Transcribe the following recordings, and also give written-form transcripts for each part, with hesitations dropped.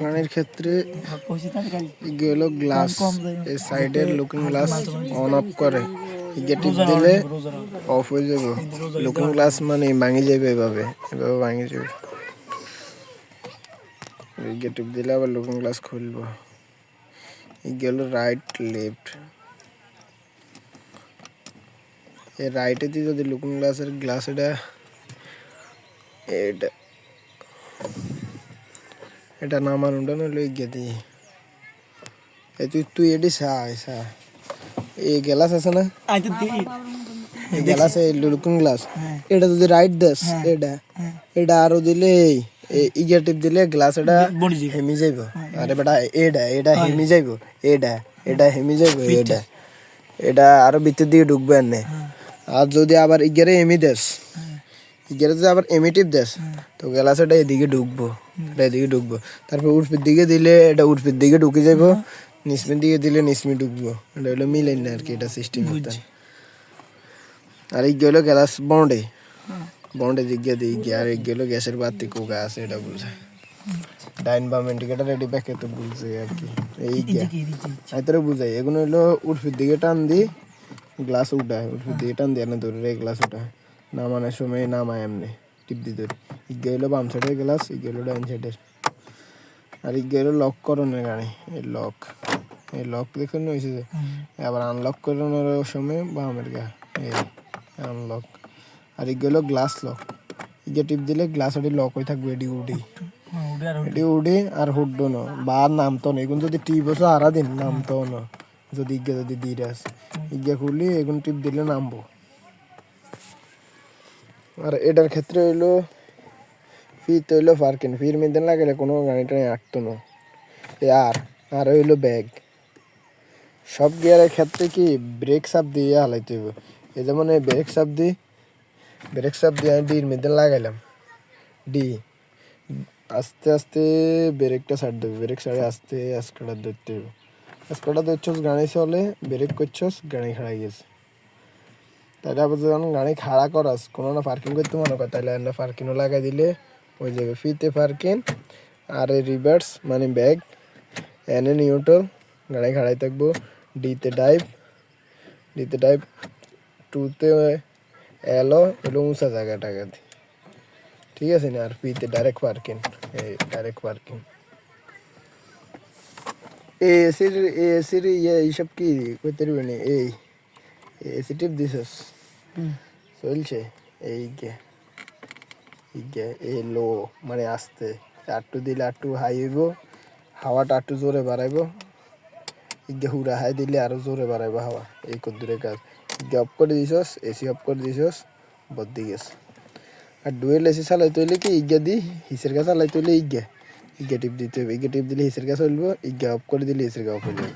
গানের ক্ষেত্রে গেল গ্লাস এই সাইডের লুকিং গ্লাস অন অফ করে টিপ দিলে অফ হয়ে যাবে। লুকিং গ্লাস মানে ভাঙি যাবে, এভাবে এভাবে ভাঙি যাবে। টিপ দিলে আবার লুকিং গ্লাস খুলবো। গেল রাইট লেফট। এই রাইটে দিয়ে যদি লুকিং গ্লাস এটা নামান উঠা নইলে গিয়ে দিই তুই এটি এই গ্লাস আছে না, এই গ্লাস লুকিং গ্লাস, এটা যদি রাইট দেস এটা আরো দিলে ইগা টিপ দিলে গ্লাস এটা হেমি যাইব। আরে বেটা এটা হেমি যাইব, এটা হেমি যাইব, এটা আরো ভিতর দিকে ঢুকবে এনে। আর যদি আবার ইগারে এমি দেস, ইগারে যদি আবার এমি টিপ দেস তো গ্লাস এটা এদিকে ঢুকবো, তারপর উর্ফির দিকে দিলে এটা উর্ফির দিকে ঢুকে যাইব, নিসমির দিকে দিলে নিসমি ঢুকবো। এটা হলো মিলেন না আর কি, এটা সিস্টেম করতেন। আর এই গেলো গ্যাস বন্ডে দিক দিয়ে আর এই গেলো গ্যাসের বাতি কোকা আছে, এটা বুঝে ডাইন বাম ইন্ডিকেটার রেডি ব্যাকে তো বুঝছে আর কি। এই আইতরে বুঝাই এগুলো হলো উর্ফির দিকে টান দি গ্লাস উঠায়, উর্ফির দিকে টান দিয়ে না ধরে গ্লাস উঠায়, নামানোর সময় নামায় এমনি টিপ দিয়ে ধরি। ইগে হলো বাম সাইডের গ্লাস, ইগে হলো ডাইন সাইডের। আর ইগে হলো লক করণের গাড়ি, এই লক দেখুন হয়েছে যে আবার আনলক করানোর সময় বামের গা এই আনলক। আর ইগে হলো গ্লাস লক, ইগে টিপ দিলে গ্লাস ওটি লক হয়ে থাকবে, এটি উডি আর হুড্ডো ন বা নামতো না। এগুলো যদি টিপ বসে আরা দিন নামতো না, যদি ইগে যদি দিরাস ইগে খুলি এগুলো টিপ দিলে নামবো। আর এটার ক্ষেত্রে হইলো ফিতে হইলো ফার্কিন, ফির মধ্যে লাগালে কোনো গাড়িটা আটতো না। আর হইলো ব্যাগ। সব গিয়ারের ক্ষেত্রে কি ব্রেক সাপ দিয়ে হালাইতে হইব। এই যেমন এই ব্রেক সাপ দিয়ে আমি ডির মধ্যে লাগাইলাম, ডি আস্তে আস্তে ব্রেকটা ছাড় দেবে, ব্রেক ছাড়ে আস্তে আস্কাটা ধরতে হইব। আস্কাটা ধরছস গাড়ি চলে, ব্রেক করছস গাড়ি খাড়াই গেছে। তাহলে আবার যখন গাড়ি খাড়া করাস কোনো না পার্কিং করতে মনে কর, তাহলে আমরা পার্কিংও লাগাই দিলে ওই জায়গায় ফিতে পার্কিং আর এই রিভার্স মানে ব্যাগ, এনে নিউট্রাল গাড়ি খাড়াই থাকবো। ডিতে ডাইভ, টুতে এলো এলো উঁচা জায়গাটা গাদি, ঠিক আছে না। আর পিতে ডাইরেক্ট পার্কিং, এসির এইসব কি করতে পারবি না। এই এসি টিপ দিছস চলছে, এই লো মানে আস্তে, আটটু দিলে আটটু হাই হইব, হাওয়াটা আটটু জোরে বাড়াইব। ইগে হুড়া হাই দিলে আরো জোরে বাড়াইব হাওয়া, এই কদ্দুরে কাজ। ইগে অফ করে দিছস, এসি অফ করে দিছস, বদ্দি গেছে। আর ডুয়েল এসি চালাইতে হইলে কি ইগে দি হিসের কাছে চালাইতে হইলে ইগে টিপ দিতে হবে। ইগে টিপ দিলে হিসের কাছে চলবো, ইগে অফ করে দিলে হিসের কাছে অফ হয়ে যাবে।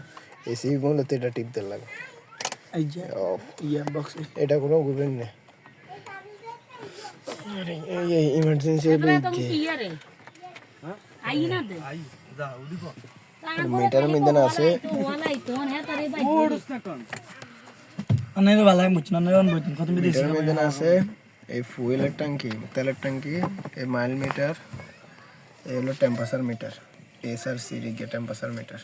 এসি বললে তো এটা টিপ দেওয়ার লাগে অফ, এটা কোনো ঘুরবেন না। এই ইমার্জেন্সি মিটার মধ্যে আছে, আছে এই ফুয়েলের ট্যাঙ্কি, তেলের ট্যাঙ্কি, এই মাইল মিটার, এই হলো temperature metre, SRC temperature metre.